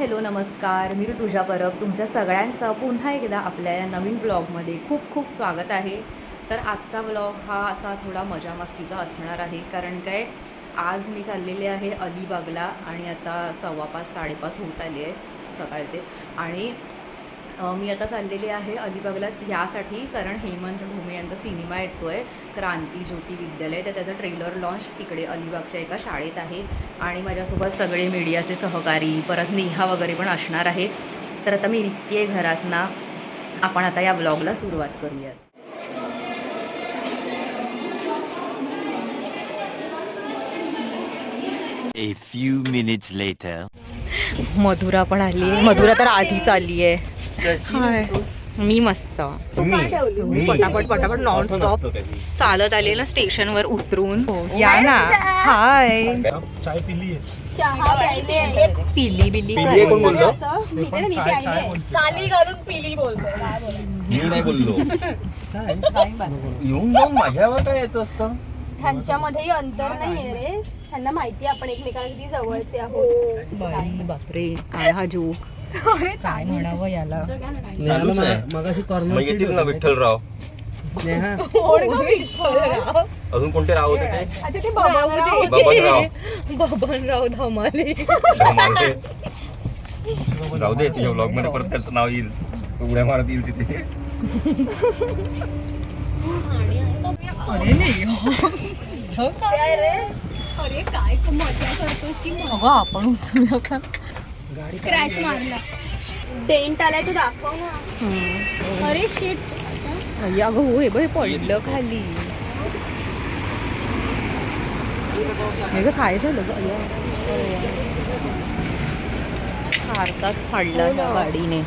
Hello नमस्कार, मी ऋतुजा परब तुमच्या सगळ्यांचं पुन्हा एकदा आपल्या या नवीन ब्लॉगमध्ये खूप खूप स्वागत आहे. तर आजचा ब्लॉग हा असा थोडा मजा मस्तीचा असणार आहे, कारण काय आज मी चाललेले आहे अलिबागला आणि आता 5:15 5:30 होत आली आहे सकाळचे. आणि मी आता चाललेली आहे अलिबागला यासाठी, कारण हेमंत ढोमे यांचा सिनेमा येतो आहे क्रांती ज्योती विद्यालय, तर त्याचा ट्रेलर लॉन्च तिकडे अलिबागच्या एका शाळेत आहे. आणि माझ्यासोबत सगळे मीडियाचे सहकारी परत नेहा वगैरे पण असणार आहे. तर आता मी निघते आहे घरातना. आपण आता या ब्लॉगला सुरुवात करूयात. A few minutes later. Madhura पण आली आहे. मधुरा तर आधीच आली आहे. हाय, मी मस्त. पटापट पटापट नॉन स्टॉप चालत आले ना स्टेशनवर उतरून. या ना. हाय. चाय पिली आहे. पिली बिली कोण बोलतो? काली घालून पिली बोलतो. मी नाही बोललो. येऊन जाऊन माझ्यावर काय यायचं असतं? ह्यांच्यामध्येही अंतर नाहीये रे. त्यांना माहिती आपण एकमेकांना किती जवळचे आहोत. बापरे, काय हा जोक. काय म्हणावं याला. मग येतील ना विठ्ठलराव. अजून कोणते राव होते ते? अच्छा, ते बबनराव. बबनराव धमाले. जाऊ दे, तुझ्या ब्लॉग मध्ये परत त्याचं नाव येईल, उड्या मारत येईल तिथे. अरे नाही अरे काय मजा करतोस की अगं आपण उचलूया का. स्क्रॅच मारला, डेंट आलाय तो दाखव ना. अरे शिट. अगं हो, हे बघ पडलं खाली. हे ग काय झालं सारखाच फाडला या गाडीने.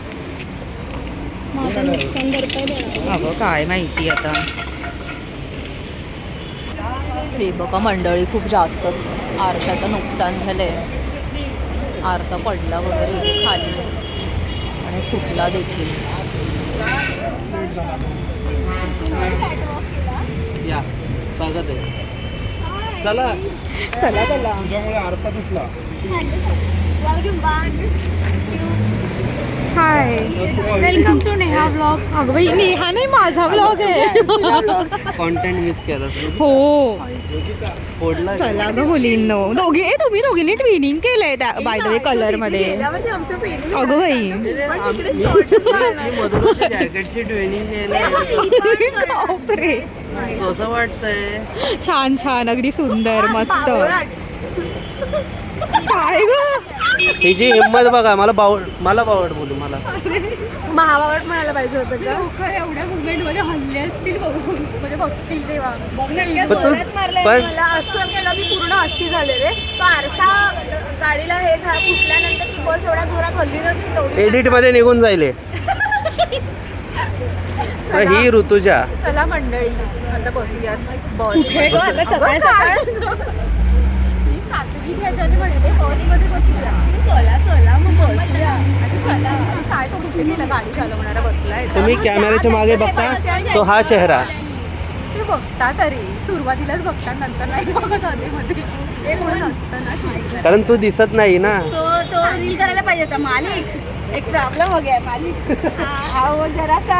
माझं नुकसान भरपाई देणार. अगं काय माहिती आता. हे बघा मंडळी, खूप जास्तच आरशाचं नुकसान झालंय. आरसा पडला वगैरे इथे खाली आणि फुटला देखील. या स्वागत आहे. चला चला चला. तुझ्यामुळे आरसा तुटला. हाय, वेलकम टू नेहा ब्लॉग्स. अगं बाई, नेहा नाही, माझा ब्लॉग आहे. कॉन्टेंट मिस केला हो. फोडला. चला ग मुलींनो, तुम्ही दोघींनी ट्विनिंग केलंय बाय द वे कलर मध्ये. अगं बाई, जॅकेटची ट्रेनिंग बापरे, कसं वाटतंय? छान छान, अगदी सुंदर, मस्त. काय ग हिची हिंमत बघा. मला बावड बोलू. मला महाबावट म्हणायला पाहिजे होतं का. एवढ्या मुवमेंट मध्ये हल्ले असतील बघून, म्हणजे बघतील तेव्हा. मला असं केलं मी पूर्ण अशी झाले रे. तो आरसा गाडीला हे फुटल्यानंतर ती बस एवढ्या जोरात हल्ली नसेल तेवढी. एडिट मध्ये निघून जाईल. ही ऋतुजा. चला मंडळी, आता बसूयात बस. सकाळ सकाळ मी 7वी ह्याच्याने म्हणते बसमध्ये बसूया. चला मग बसूया. चला. काय तो कुठे गेला गाडी चालवणारा बसलाय. तुम्ही कॅमेऱ्याच्या मागे बघता तो हा चेहरा. ते बघता तरी सुरुवातीलाच बघता, नंतर नाही बघत आधीमध्ये. ते कोण असतं ना शिल्लक. कारण तू दिसत नाही ना. तो रील करायला पाहिजे होता. मालिक एक प्रॉब्लेम हो गया मालिक. जरासा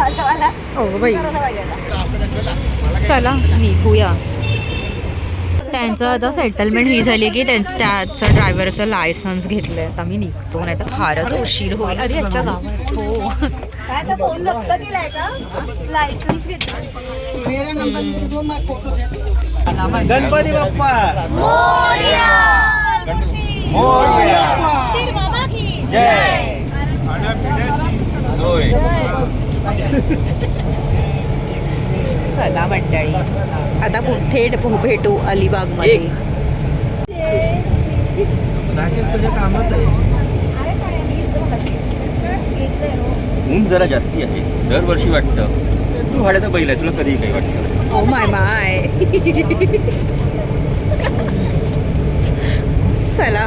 असं मला हो बाई, करायला पाहिजे होता. चला निघूया. त्यांचं आता सेटलमेंट ही झाली की त्याचं ड्रायव्हरचं लायसन्स घेतलंय. आता मी निघतो, नाही तर फारच उशीर होईल. अरे याच्या गावात हो. कायचा फोन जप्त केलाय का. लायसन्स घेतला. गणपती बाप्पा मोरया. गणपती बाबा की जय. चला मंडळी, आता थेट भेटू अलिबाग मध्ये. तुझ्या कामात आहे. ऊन जरा जास्ती आहे, दरवर्षी वाटतं. तू भाड्याचा बैल आहे, तुला कधीही काही वाटतं. ओ माय माय. चला,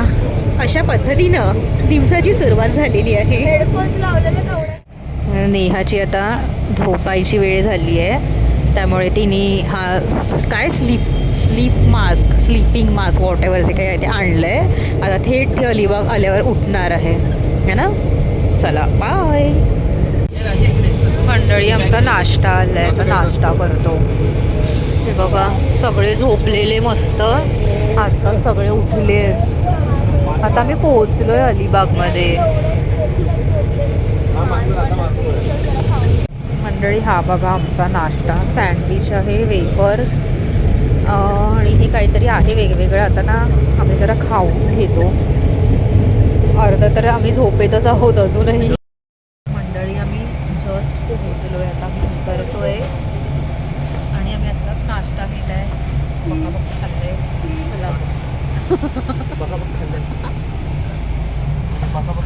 अशा पद्धतीनं दिवसाची सुरुवात झालेली आहे. हेडफोन्स लावलेले तेवढे. नेहाची आता झोपायची वेळ झाली आहे. त्यामुळे तिने हा काय स्लीपिंग मास्क वॉट एव्हर जे काही आहे ते आणलं आहे. आता थेट ती अलिबाग आल्यावर उठणार आहे है ना. चला बाय मंडळी. आमचा नाश्ता आला आहे तर नाश्ता करतो. हे बघा सगळे झोपलेले मस्त, आता सगळे उठले. आता मी पोहोचलो आहे अलिबागमध्ये. मंडळी हा बघा आमचा नाश्ता. सँडविच आहे, वेफर्स आणि हे काहीतरी आहे वेगवेगळं. आता ना आम्ही जरा खाऊन घेतो. अर्धा तर आम्ही झोपेतच आहोत अजूनही. मंडळी आम्ही जस्ट पोहोचलो आहे. आता मी करतोय आणि आम्ही आत्ताच नाश्ता घेत आहे. बघा बघा खाल्लंय. चला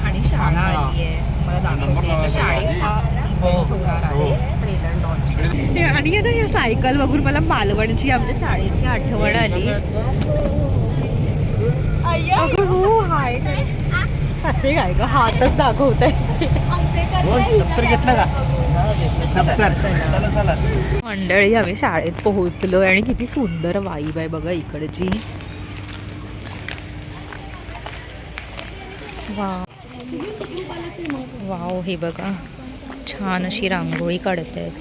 आणि शाळा आली आहे. मला दाखवते शाळेत हा इव्हेंट होणार आहे ट्रेलर लॉन्च. आणि आता या सायकल बघून मला मालवणची आमच्या शाळेची आठवण आली. अगं हो हाय असे काय का हातच दाखवत आहे. मंडळी आम्ही शाळेत पोहोचलोय आणि किती सुंदर वाईब आहे बघा इकडची. वाव हे बघा छान अशी रांगोळी काढत आहेत.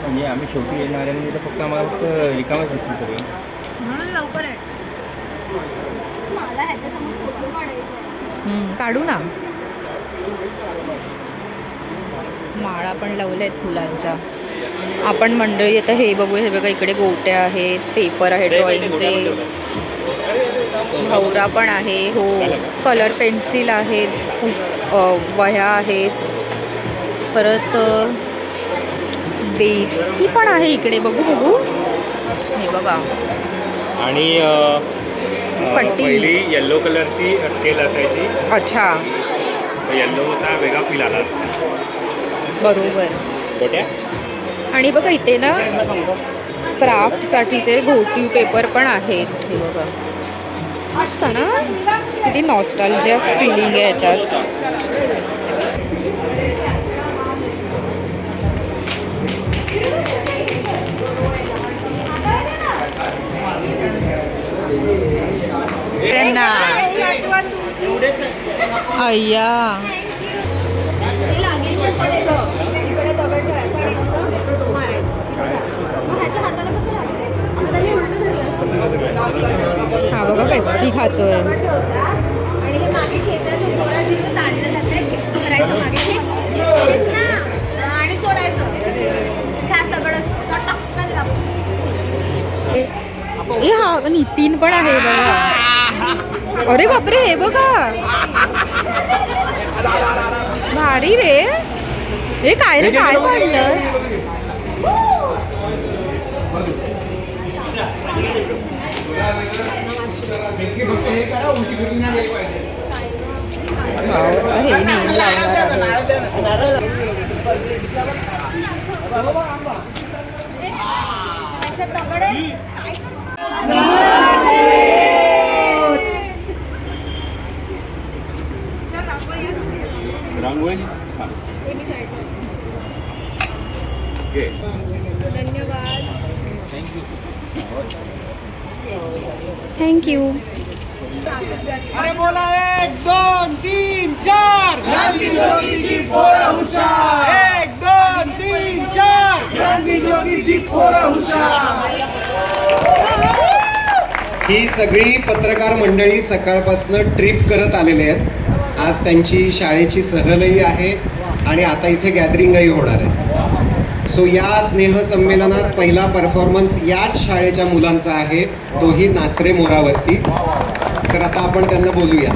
म्हणजे आम्ही शेवटी येणार आहे तर फक्त आम्हाला फक्त रिकामच दिसतील सगळं. म्हणून लवकर आहे. काढू ना. माळा पण लावल्या आहेत फुलांच्या. आपण मंडळी आता हे बघू. हे बघा इकडे गोट्या आहेत, पेपर आहे ड्रॉइंगचे, भवरा पण आहे हो, कलर पेन्सिल आहेत, वह्या आहेत, परत बेट्स ही पण आहे इकडे. बघू हे बघा. आणि पट्टी. पहिली येल्लो कलरची स्केल असायची. अच्छा येल्लोचा वेगळा फील आला. बरोबर. गोट्या आणि बघा इथे ना क्राफ्टसाठीचे घोटीव पेपर पण आहेत. हे बघा मस्त ना, किती नॉस्टॅल्जिया फिलिंग आहे याच्यात. अय्या इकडे दगड ठेवायचा आणि असं मारायचं. हा बघा पेप्सी खातोय. दगड ठेवतात आणि हे मागे खेचायचं. जोरात जिथं ताणलं जाते करायचं मागे खेच ना आणि सोडायचं. छान दगड असतो असा टक्कन लागतो. ए हा नितीन पण आहे बघा. अरे बापरे हे बघा भारी रे. हे काय रे काय पाडलं. हे नेम लावणार दगड आहे. रांगोळी. थँक्यू. अरे बोला 1 2 3 4 गांधी जोगीची पोरं हुशार. 1 2 3 4 गांधी जोगीची पोरं हुशार. ही सगळी पत्रकार मंडळी सकाळपासून ट्रिप करत आलेले आहेत. आज त्यांची शाळेची सहलही आहे आणि आता इथे गॅदरिंगही होणार आहे. सो या स्नेहसंमेलनात पहिला परफॉर्मन्स याच शाळेच्या मुलांचा आहे, तोही नाचरे मोरावरती. तर आता आपण त्यांना बोलूया.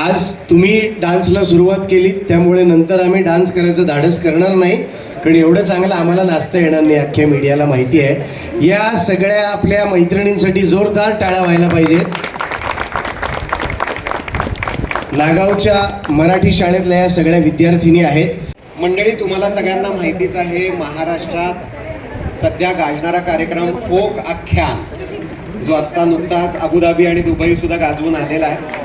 आज तुम्ही डान्सला सुरुवात केली, त्यामुळे नंतर आम्ही डान्स करायचं धाडस करणार नाही, कारण एवढं चांगलं आम्हाला नाचता येणार नाही, अख्ख्या मीडियाला माहिती आहे. या सगळ्या आपल्या मैत्रिणींसाठी जोरदार टाळ्या व्हायला पाहिजेत. नागावच्या मराठी शाळेतल्या या सगळ्या विद्यार्थिनी आहेत. मंडळी, तुम्हाला सगळ्यांना माहितीच आहे, महाराष्ट्रात सध्या गाजणारा कार्यक्रम फोक आख्यान, जो आत्ता नुकताच अबुधाबी आणि दुबई सुद्धा गाजवून आलेला आहे.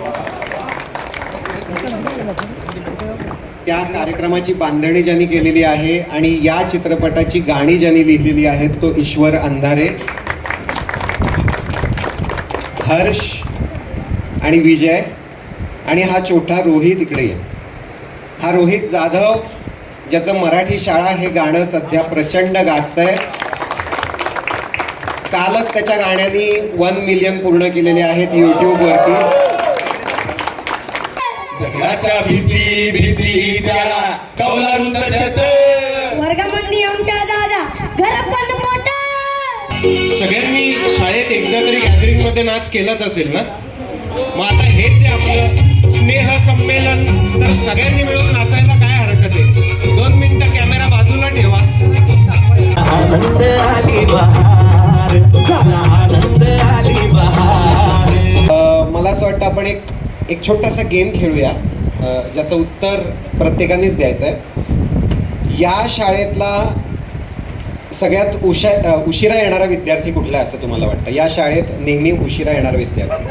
त्या कार्यक्रमाची बांधणी ज्यांनी केलेली आहे आणि या चित्रपटाची गाणी ज्यांनी लिहिलेली आहेत तो ईश्वर अंधारे, हर्ष आणि विजय, आणि हा छोटा रोहित इकडे आहे. हा रोहित जाधव, ज्याचं मराठी शाळा हे गाणं सध्या प्रचंड गाजतंय. कालच त्याच्या गाण्यानी 1 मिलियन पूर्ण केलेले आहेत यूट्यूबवरती. जगाच्या भीती भीती त्याला कौलारूचं छत. वर्गामध्ये आमच्या दादा घर पण मोठं. सगळ्यांनी शाळेत एकदा तरी गॅदरिंग मध्ये नाच केलाच असेल ना. मग आता हेच आहे आपलं स्नेह संमेलन, तर सगळ्यांनी मिळून नाचायला काय हरकत आहे. 2 मिनिटं कॅमेरा बाजूला ठेवा. आनंद आली बहार, झाला आनंद आली बहार. मला असं वाटतं आपण एक छोटासा गेम खेळूया, ज्याचं उत्तर प्रत्येकानेच द्यायचं आहे. या शाळेतला सगळ्यात उशिरा येणारा विद्यार्थी कुठला आहे असं तुम्हाला वाटतं? या शाळेत नेहमी उशिरा येणारा विद्यार्थी.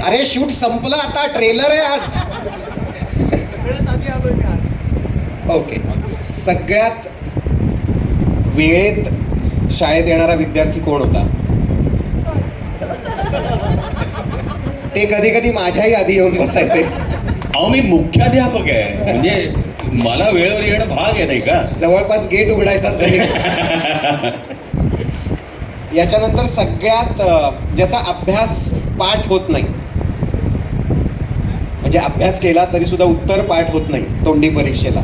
अरे शूट संपलं, आता ट्रेलर आहे आज. ओके, सगळ्यात वेळेत शाळेत येणारा विद्यार्थी कोण होता? ते कधी कधी माझ्याही आधी येऊन बसायचे. अहो, मी मुख्याध्यापक आहे, म्हणजे मला वेळेवर येणं भाग आहे, नाही का? जवळपास गेट उघडायचा तरी. याच्यानंतर सगळ्यात ज्याचा अभ्यास पाठ होत नाही, म्हणजे अभ्यास केला तरी सुद्धा उत्तर पाठ होत नाही तोंडी परीक्षेला,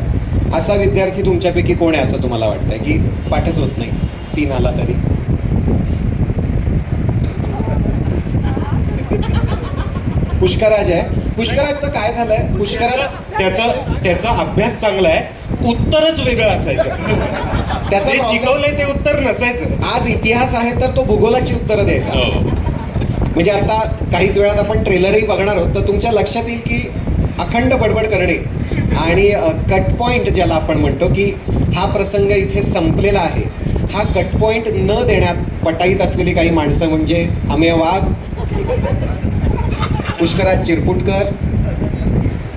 असा विद्यार्थी तुमच्यापैकी कोण आहे असं तुम्हाला वाटतंय की पाठच होत नाही सीन आला तरी? पुष्कराज आहे. पुष्कराजचं काय झालंय? पुष्कराज त्याचा अभ्यास चांगला आहे, उत्तरच वेगळं असायचं. त्याचं शिकवलंय ते उत्तर नसायचं. आज इतिहास आहे तर तो भूगोलाची उत्तरं द्यायचा. म्हणजे आता काहीच वेळात आपण ट्रेलरही बघणार आहोत, तर तुमच्या लक्षात येईल की अखंड बडबड करणे आणि कट पॉईंट ज्याला आपण म्हणतो की हा प्रसंग इथे संपलेला आहे, हा कट पॉईंट न देण्यात पटाईत असलेली काही माणसं म्हणजे अमेय वाघ, पुष्कराज चिरपुटकर,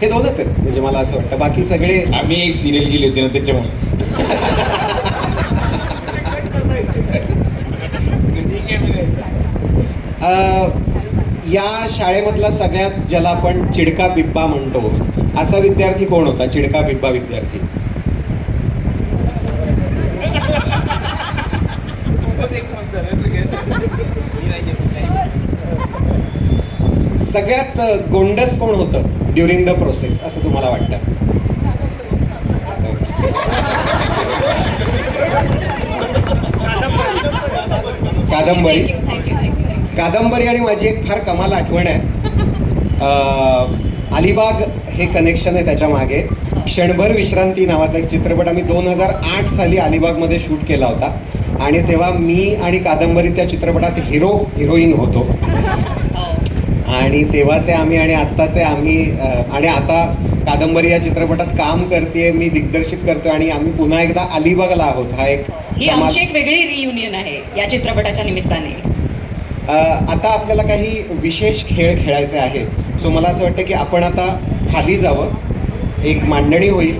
हे दोनच आहेत म्हणजे मला असं वाटतं. बाकी सगळे आम्ही एक सिरियल केली होती ना त्याच्यामुळे. या शाळेमधला सगळ्यात ज्याला आपण चिडका बिब्बा म्हणतो असा विद्यार्थी कोण होता? चिडका बिब्बा विद्यार्थी. सगळ्यात गोंडस कोण होतं ड्युरिंग द प्रोसेस असं तुम्हाला वाटतं? कादंबरी आणि माझी एक फार कमाल आठवण आहे. अलिबाग हे कनेक्शन आहे त्याच्या मागे. क्षणभर विश्रांती नावाचा एक चित्रपट आम्ही 2008 साली अलिबागमध्ये शूट केला होता आणि तेव्हा मी आणि कादंबरी त्या चित्रपटात हिरोईन होतो. आणि तेव्हाचे आम्ही आणि आत्ताचे आम्ही, आणि आता कादंबरी या चित्रपटात काम करते, मी दिग्दर्शित करतोय आणि आम्ही पुन्हा एकदा अलिबागला आहोत. हा ही आमची एक वेगळी रियुनियन आहे या चित्रपटाच्या निमित्ताने. आता आपल्याला काही विशेष खेळ खेळायचे आहेत. सो मला असं वाटतं की आपण आता खाली जावं, एक मांडणी होईल.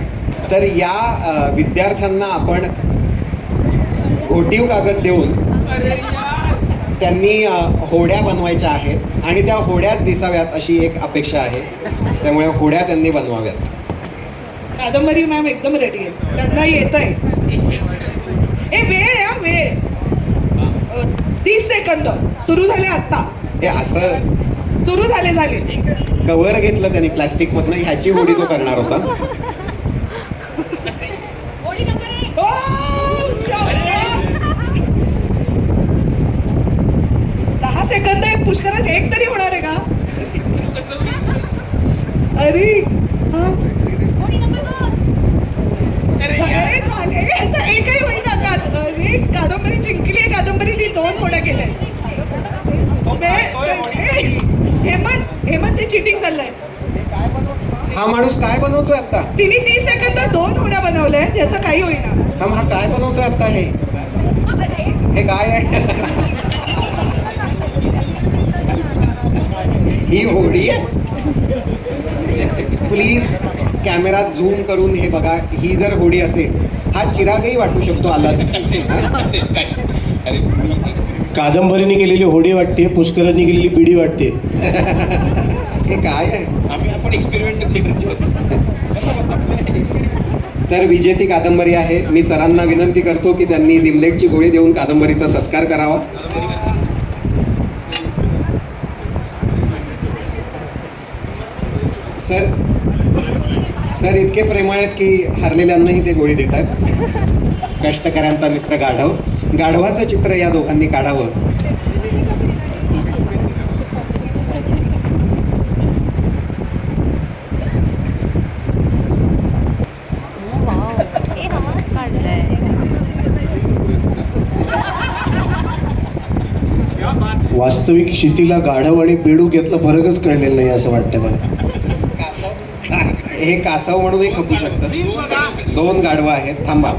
तर या विद्यार्थ्यांना आपण घोटीव कागद देऊन त्यांनी होड्या बनवायच्या आहेत आणि त्या होड्याच दिसाव्यात अशी एक अपेक्षा आहे. त्यामुळे होड्या त्यांनी बनवाव्यात. कादंबरी मॅम एकदम रेडी आहे, त्यांना येत आहे. वेळ आहे, वेळ 30 सेकंद सुरू झाले. आता हे असं सुरू झाले कव्हर घेतलं त्यांनी प्लास्टिक मधनं, ह्याची होडी तो करणार होता. ओ, 10 सेकंद आहेत. पुष्कराज एक तरी होणार आहे का? अरे हा ह्याचा एकही होईना का अरे कादंबरी जिंकली आहे कादंबरी ती 2 होड्या केल्या हेमंत ते चिटिंग चाललंय हा माणूस काय बनवतोय आता? तिने 30 सेकंदात 2 होड्या बनवल्या याचा काही होईना. थांब, हा काय बनवतोय आता? हे काय आहे? ही होडी आहे? प्लीज कॅमेरा झूम करून हे बघा. ही जर होडी असेल, हा चिरागही वाटू शकतो आला. कादंबरीने केलेली होडी वाटते, पुष्करांनी केलेली बिडी वाटते. हे काय आहे? आपण एक्सपेरिमेंट थिएटरचे तर विजेती कादंबरी आहे. मी सरांना विनंती करतो की त्यांनी लिमलेटची गोळी देऊन कादंबरीचा सत्कार करावा. सर इतके प्रेमळ आहेत की हरलेल्यांनाही ते गोळी देतात. कष्टकऱ्यांचा मित्र गाढव. गाढवाचं चित्र या दोघांनी काढावं. वास्तविक क्षितीला गाढव आणि बेडूक यातला फरकच कळलेला नाही असं वाटतं मला. हे कासव म्हणूनही खपू शकतं. 2 गाढवं आहेत. थांबा,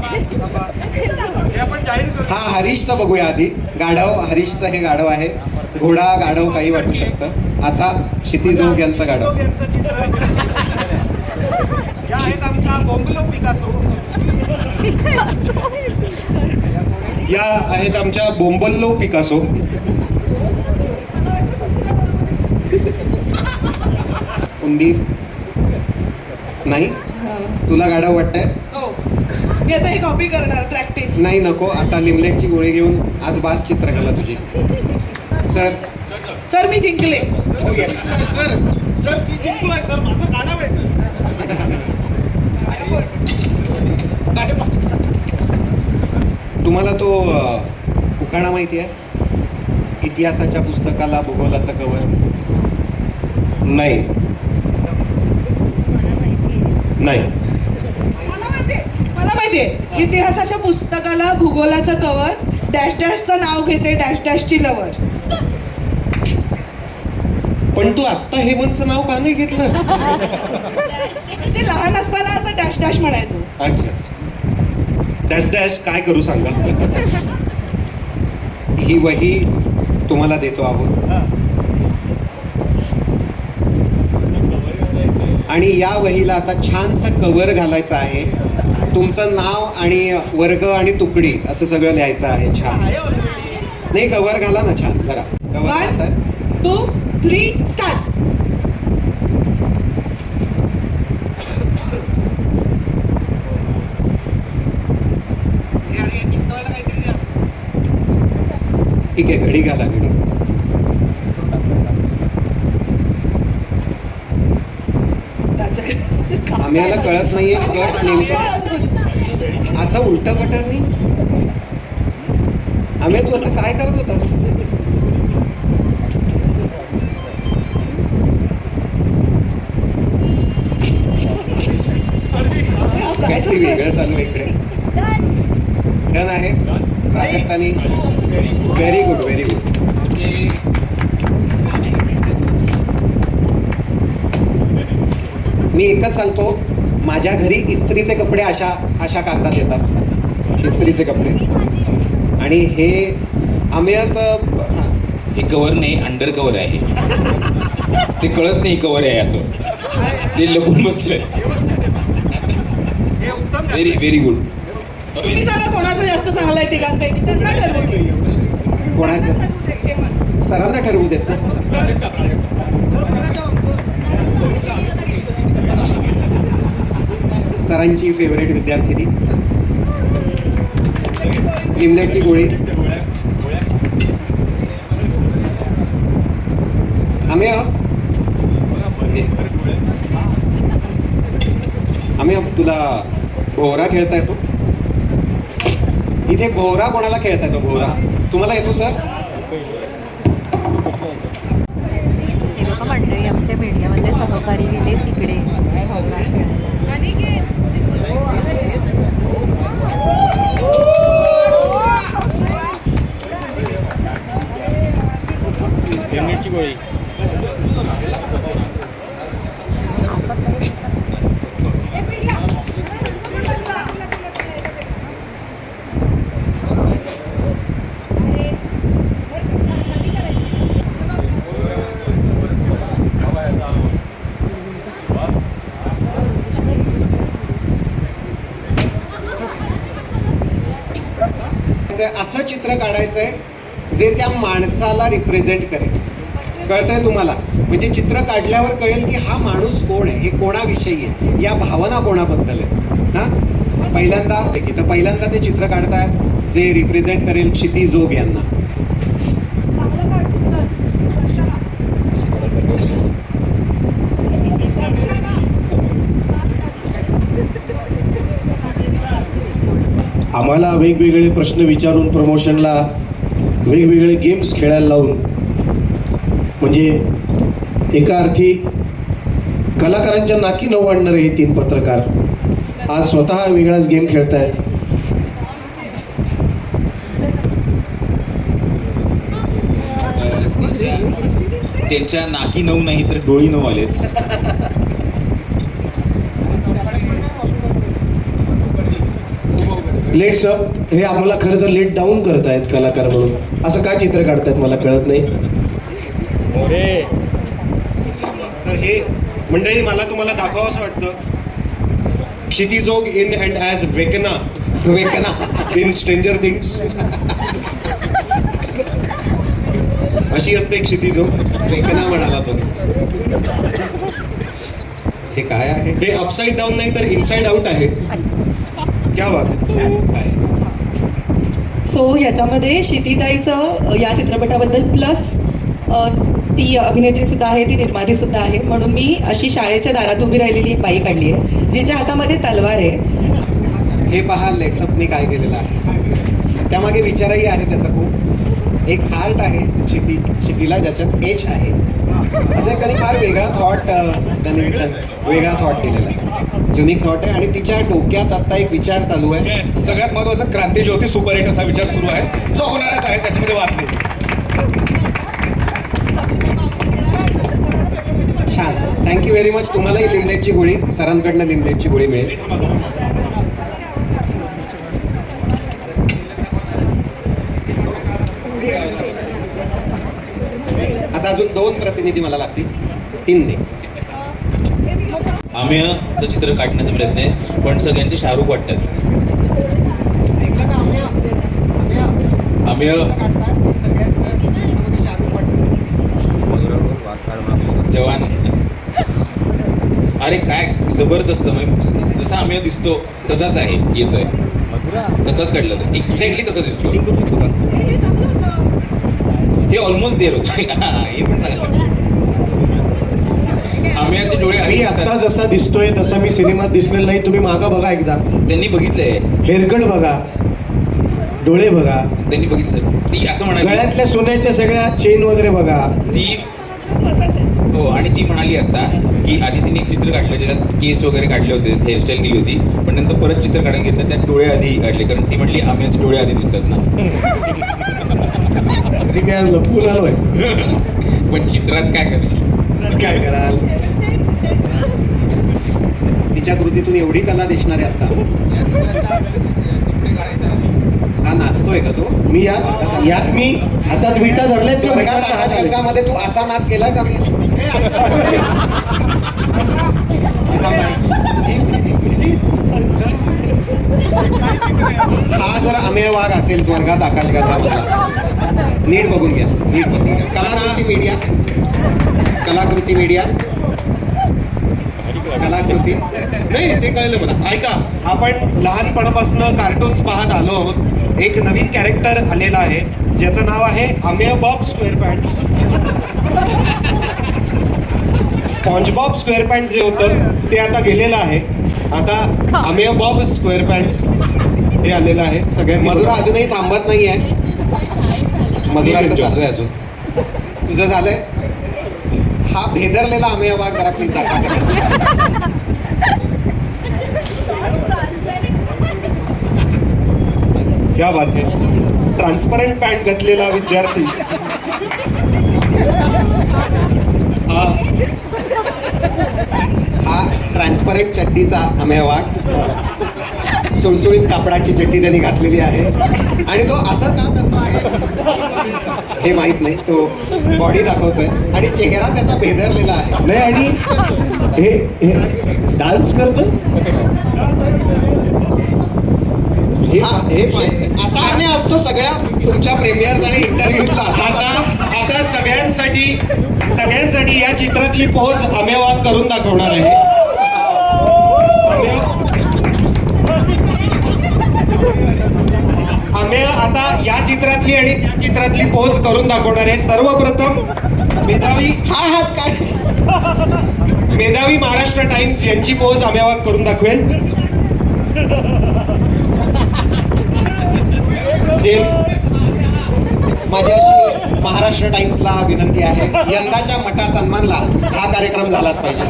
हा हरीशचं बघूया आधी. गाढव हरीशचं हे गाढव आहे. घोडा गाढव काही वाटू शकतं. आता क्षितिजोग यांचं गाढव. या आहेत आमच्या बोंबलो पिकासो. या आहेत आमच्या बोंबल्लो पिकासो. उंदीर नाही? तुला गाढव वाटतंय? हो मी आता हे कॉपी करणार प्रॅक्टिस. नाही, नको. आता लिमलेटची गोळी घेऊन आज बास चित्रकला तुझी. सर मी जिंकले. सर ती जिंकलोय सर. माझं गाणं आहे तुम्हाला तो उखाणा माहिती आहे? इतिहासाच्या पुस्तकाला भूगोलाचं कवर. नाही नाही मला माहितीये इतिहासाच्या पुस्तकाला भूगोलाचं कवर डॅश डॅशचं नाव घेते डॅश डॅशची लवर. पण तू आत्ता हेमंतचं नाव का नाही घेतलंस? ते लहान असताना असं डॅश डॅश म्हणायचो. अच्छा. डॅश डॅश काय करू सांगा. ही वही तुम्हाला देतो आहोत आणि या वहीला आता छानसं कव्हर घालायचं आहे. तुमचं नाव आणि वर्ग आणि तुकडी असं सगळं लिहायचं आहे. छान नाही, कव्हर घाला ना छान जरा. Cover 1 2 3 start. ठीक आहे, घडी घाला. घडी आम्हाला कळत नाहीये कट नेमकं असं उलट कटरनी. आम्ही तू आता काय करत होतास? काहीतरी वेगळं चालू आहे इकडे. डन आहे प्राजक्तानी. Very good, very good. मी एकच सांगतो, माझ्या घरी इस्त्रीचे कपडे अशा कागदात येतात. इस्त्रीचे कपडे. आणि हे आम्याचं हे कवर नाही, अंडर कवर आहे. ते कळत नाही कवर आहे असं. ते लपून बसलंय. Very very good. तुम्ही सांगा कोणाचं जास्त चांगलं आहे तिघांपैकी. त्यांना ठरवू. कोणाचं? सरांना ठरवू देत ना. सरांची फेवरेट विद्यार्थिनी. लिमलेटची गोळी. आम्ही तुला भोवरा खेळता येतो? इथे भोवरा कोणाला खेळता येतो? भोवरा तुम्हाला येतो सर? मंडळी आमच्या मीडियामधले सहकारी गेले तिकडे पेमेंटची गोळी असं चित्र काढायचंय जे त्या माणसाला रिप्रेझेंट करेल. कळतंय तुम्हाला? म्हणजे चित्र काढल्यावर कळेल की हा माणूस कोण आहे, हे कोणाविषयी आहे, या भावना कोणाबद्दल आहेत. हां, पहिल्यांदा ते चित्र काढतायत जे रिप्रेझेंट करेल क्षिती जोग यांना. आम्हाला वेगवेगळे प्रश्न विचारून प्रमोशनला वेगवेगळे गेम्स खेळायला लावून म्हणजे एका अर्थी कलाकारांच्या नाकी नऊ आणणारे हे 3 पत्रकार आज स्वतः वेगळाच गेम खेळतायत. त्यांच्या नाकी 9 नाही तर डोळी 9 आलेत. लेट्स अप हे आम्हाला खरं तर लेट डाऊन करतायत कलाकार म्हणून. असं काय चित्र काढतायत मला कळत नाही. तर हे मंडळी मला तुम्हाला दाखवावं असं वाटतं क्षितिजोग in and as Vecna in Stranger Things. अशी असते क्षितिजोग. वेकना म्हणाला तो. हे काय आहे? हे अपसाइड डाऊन नाही तर इनसाइड आउट आहे. क्या बात आहे. सो ह्याच्यामध्ये क्षितिताईचं या चित्रपटाबद्दल प्लस ती अभिनेत्रीसुद्धा आहे, ती निर्मातीसुद्धा आहे, म्हणून मी अशी शाळेच्या दारात उभी राहिलेली एक बाई काढली आहे जिच्या हातामध्ये तलवार आहे. हे पहा लेट्सअपने काय केलेलं आहे. त्यामागे विचारही आहे त्याचा खूप. एक हार्ट आहे क्षितीला ज्याच्यात एच आहे. असं एक त्यांनी फार वेगळा थॉट त्यानिमित्ताने वेगळा थॉट दिलेला आहे. युनिक थॉट आहे आणि तिच्या डोक्यात आता एक विचार चालू आहे. सगळ्यात महत्वाचा क्रांती ज्योती सुपर हिट असा विचार सुरू आहे जो होणारच आहे, त्याच्यामध्ये वाद नाही. छान, थँक्यू व्हेरी मच. तुम्हालाही लिमलेटची गोळी, सरांकडनं लिमलेटची गोळी मिळेल. आता अजून 2 प्रतिनिधी मला लागतील. 3 ने. आम्हीचं चित्र काढण्याचा प्रयत्न आहे पण सगळ्यांचे शाहरुख वाटतात. ऐकलं का? आम्ही जवान. अरे काय जबरदस्त. जसा आम्ही दिसतो तसाच आहे, येतोय तसाच काढलं तर एक्झॅक्टली तसा दिसतो. हे ऑलमोस्ट देर होतं. हे पण चांगलं. आम्हीचे डोळे मी आता जसा दिसतोय तसा मी सिनेमात दिसलेला नाही. तुम्ही मागं बघा एकदा. त्यांनी बघितलंय. हेअरकट बघा, डोळे बघा, त्यांनी बघितलं. ती असं म्हणाली गळ्यातल्या सोन्याच्या सगळ्या चेन वगैरे बघा. ती हो, आणि ती म्हणाली आता की आधी तिने एक चित्र काढलं ज्याच्यात केस वगैरे काढले होते, हेअरस्टाईल केली होती, पण नंतर परत चित्र काढायला घेतलं त्यात डोळे आधी काढले कारण ती म्हटली आम्हीचे डोळे आधी दिसतात ना. मी आज लपून आलोय. पण चित्रात काय करशील, काय कराल? तिच्या कृतीतून एवढी कला दिसणार आहे आता. हा नाचतोय का तो? मी यात मी हातात विटा धरले. स्वर्गात आकाशगंगामध्ये तू असा नाच केलास आम्ही. हा जर अमेय वाघ असेल स्वर्गात आकाशगंगामधला. नीट बघून घ्या, नीट बघून घ्या. कलाकृती मीडिया, कलाकृती मीडिया, कलाकृती. नाही ते कळलं मला. ऐका, आपण लहानपणापासून कार्टून्स पाहत आलो आहोत. एक नवीन कॅरेक्टर आलेला आहे ज्याचं नाव आहे अमेय Bob SquarePants. SpongeBob SquarePants जे होतं ते आता गेलेलं आहे. आता अमेय बॉब स्क्वेअर पॅन्ट्स हे आलेलं आहे. सगळ्यांनी मधुरा अजूनही थांबत नाही आहे. मधुराचं चालू आहे अजून. तुझं झालंय? हा भेदरलेला आम्ही वाघ जरा प्लीज दाखवा. क्या बात आहे. ट्रान्सपरंट पॅन्ट घातलेला विद्यार्थी. हा ट्रान्सपरंट चड्डीचा आम्ही वाघ. सुळसुळीत कापडाची चड्डी त्यांनी घातलेली आहे आणि तो असं का करतो आहे हे माहित नाही. तो बॉडी दाखवतोय आणि चेहरा त्याचा भेदरलेला आहे. नाही आणि हे डान्स करतोय. असा आम्ही असतो सगळ्या तुमच्या प्रीमियर्स आणि इंटरव्ह्यूजला. आता सगळ्यांसाठी या चित्रातली पोज आम्ही वाघ करून दाखवणार आहे. आम्ही आता या चित्रातली आणि त्या चित्रातली पोज करून दाखवणार आहे. सर्वप्रथम मेधावी हा हात काय मेधावी महाराष्ट्र टाइम्स यांची पोज आम्ही वाघ करून दाखवेल. माझी अशी महाराष्ट्र टाइम्सला विनंती आहे, यंदाच्या मटा सन्मानला हा कार्यक्रम झालाच पाहिजे.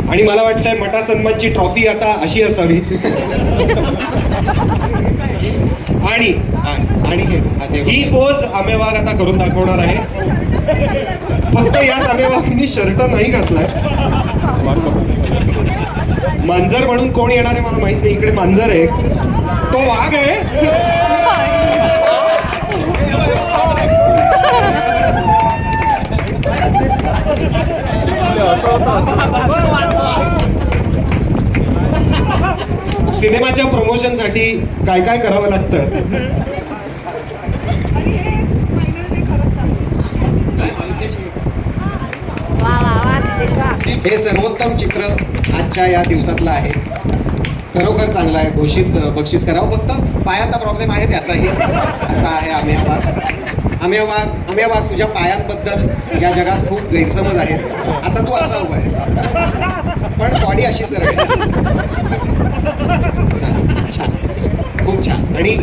आणि मला वाटतंय मटा सन्मानची ट्रॉफी आता अशी असावी. आणि ही पोज आमेवाघ आता करून दाखवणार आहे. फक्त यात आमेवाघींनी शर्ट नाही घातलाय. मांजर म्हणून कोण येणार आहे मला माहित नाही. इकडे मांजर आहे, तो वाघ आहे. सिनेमाच्या प्रमोशनसाठी काय काय करावं लागतं. हे सर्वोत्तम चित्र आजच्या या दिवसातलं आहे. खरोखर चांगलं आहे. घोषित बक्षीस करावं. फक्त पायाचा प्रॉब्लेम आहे त्याचाही. असा आहे आम्ही वाघ तुझ्या पायांबद्दल या जगात खूप गैरसमज आहेत. आता तू असा उभा आहेस पण बॉडी अशी सरळ आहे. छान, खूप छान. आणि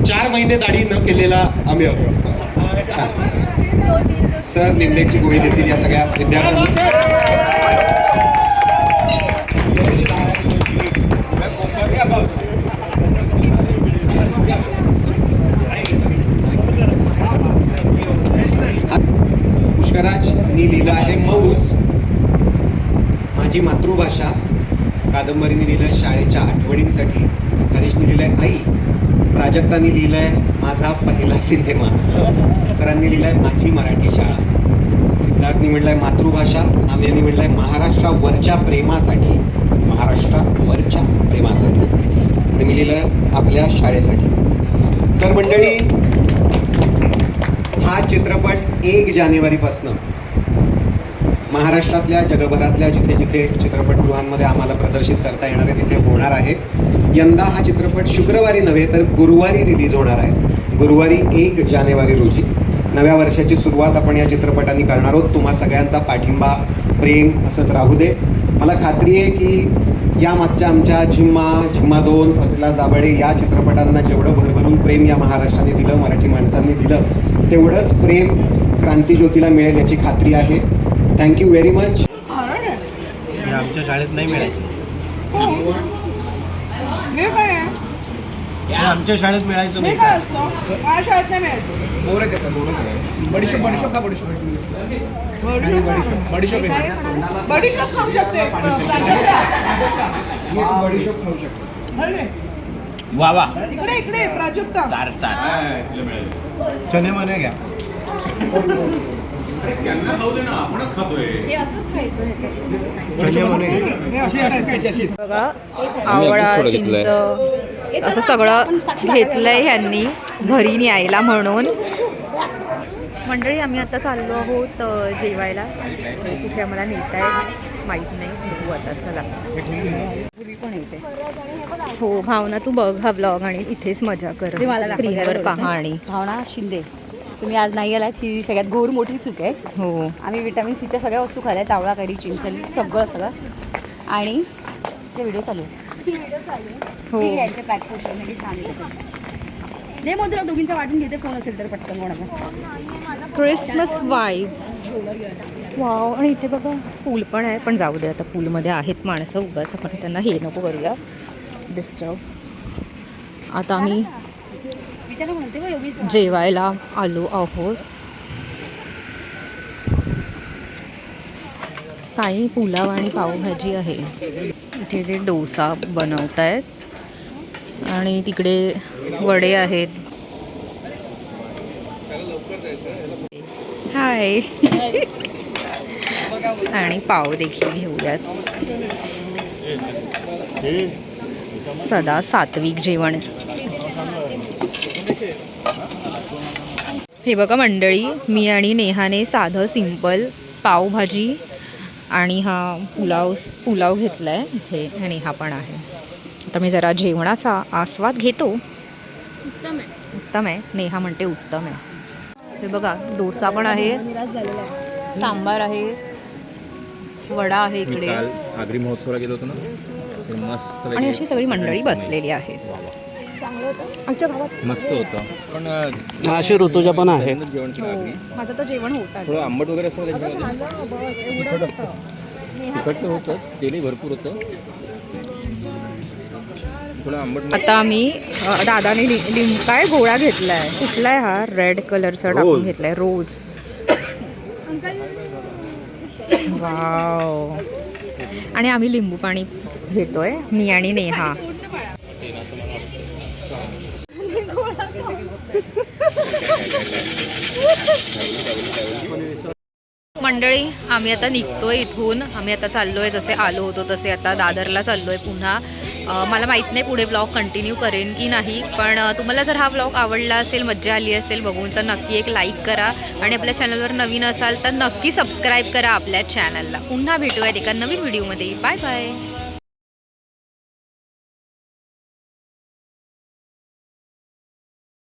4 महिने दाढी न केलेला आम्ही छान. सर निमलेटची गोळी देतील या सगळ्या विद्यार्थ्यांना. पुष्कराजनी लिहिलं आहे मौज, माझी मातृभाषा. कादंबरीने लिहिलं शाळेच्या आठवणींसाठी. हरीशने लिहिलंय आई. प्राजक्तांनी लिहिलंय माझा पहिला सिनेमा. सरांनी लिहिलंय माझी मराठी शाळा. सिद्धार्थनी म्हटलंय मातृभाषा. आम्यानी म्हटलंय महाराष्ट्रावरच्या प्रेमासाठी. महाराष्ट्रावरच्या प्रेमासाठी. आणि मी लिहिलंय आपल्या शाळेसाठी. तर मंडळी, हा चित्रपट 1 जानेवारीपासनं महाराष्ट्रातल्या जगभरातल्या जिथे जिथे चित्रपटगृहांमध्ये आम्हाला प्रदर्शित करता येणार आहे तिथे होणार आहे. यंदा हा चित्रपट शुक्रवारी नव्हे तर गुरुवारी रिलीज होणार आहे. गुरुवारी 1 जानेवारी रोजी. नव्या वर्षाची सुरुवात आपण या चित्रपटाने करणार आहोत. तुम्हा सगळ्यांचा पाठिंबा, प्रेम असंच राहू दे. मला खात्री आहे की या मागच्या आमच्या झिम्मा 2, फर्स्ट क्लास दाभाडे या चित्रपटांना जेवढं भरभरून प्रेम या महाराष्ट्राने दिलं, मराठी माणसांनी दिलं, तेवढंच प्रेम क्रांतीज्योतीला मिळेल याची खात्री आहे. Thank you very much. आमच्या शाळेत नाही मिळायचं. आमच्या शाळेत मिळायचं नाही. शाळेत नाही मिळायचं. बडीशोप खाऊ शकते. बडीशोप खाऊ शकतो. वा वा. इकडे प्राजक्ता चणे मने घ्या. त्यांना खाऊ दे ना, आपणच खातोय. बघा आवळा, चिंच असं सगळं घेतलंय ह्यांनी घरी न्यायला म्हणून. मंडळी आम्ही आता चाललो आहोत जेवायला. कुठे आम्हाला नेत आहे माहीत नाही. बघू आता. चला. पण येते. हो भावना, तू बघ हा ब्लॉग आणि इथेच मजा कर. स्क्रीनवर पहा. आणि भावना शिंदे, तुम्ही आज नाही गेलात ही सगळ्यात घोर मोठी चूक आहे. हो, आम्ही विटॅमिन सीच्या सगळ्या वस्तू खाल्ल्या, आवळा, कैरी, चिंचली, सगळं. आणि ते व्हिडिओ चालू हो. यांचे पॅक पोस्टर म्हणजे छान येते. दे मधुरा, दोघींचा वाटून घेते. फोन असेल तर पटकन कोणाचा. Christmas vibes. वाव. आणि इथे बघा पूल पण आहे, पण जाऊ दे आता, पूलमध्ये आहेत माणसं उगाच, आपण त्यांना हे नको करूया डिस्टर्ब. आता आम्ही जेवायला आलो आहोत. काही पुलाव आणि पावभाजी आहे. इथे जे डोसा बनवत आहेत आणि तिकडे वडे आहेत. हाय. आणि पाव देखील घेऊयात. सदा सात्विक जेवण. हे बघा मंडळी, मी आणि नेहाने साधं सिंपल पावभाजी आणि हा पुलाव घेतला आहे इथे, आणि हा पण आहे. आता मी जरा जेवणाचा आस्वाद घेतो. उत्तम आहे. नेहा म्हणते उत्तम आहे. हे बघा डोसा पण आहे, सांबार आहे, वडा आहे इकडे, आगरी महोत्सवाला गेलो होतो ना, मस्त आणि अशी सगळी मंडळी बसलेली आहे. आमच्या गावात मस्त होतं. पण अशी ऋतुजा पण आहे. जेवण केलं आगरी. माझं तर जेवण होत आहे. थोडं आंबट वगैरे असतं त्याच्यामध्ये. तिखट तर होतंच, तेलही भरपूर होतं. थोडं आंबट. आता आम्ही दादाने काय गोळा घेतलाय, कुठलाय हा, रेड कलरचा टाकून घेतलाय, रोज. वाव. आणि आम्ही लिंबू पाणी घेतोय, मी आणि नेहा. मंडळी आम्ही आता निघतोय इथून. आम्ही आता चाललोय, जसे आलो होतो तसे आता दादरला चाललोय पुन्हा. मला माहीत नाही पुढे ब्लॉग कंटिन्यू करेन की नाही, पण तुम्हाला जर हा ब्लॉग आवडला असेल, मज्जा आली असेल बघून, तर नक्की एक लाईक करा. आणि आपल्या चॅनलवर नवीन असाल तर नक्की सबस्क्राईब करा आपल्या चॅनलला. पुन्हा भेटूयात एका नवीन व्हिडिओमध्ये. Bye bye.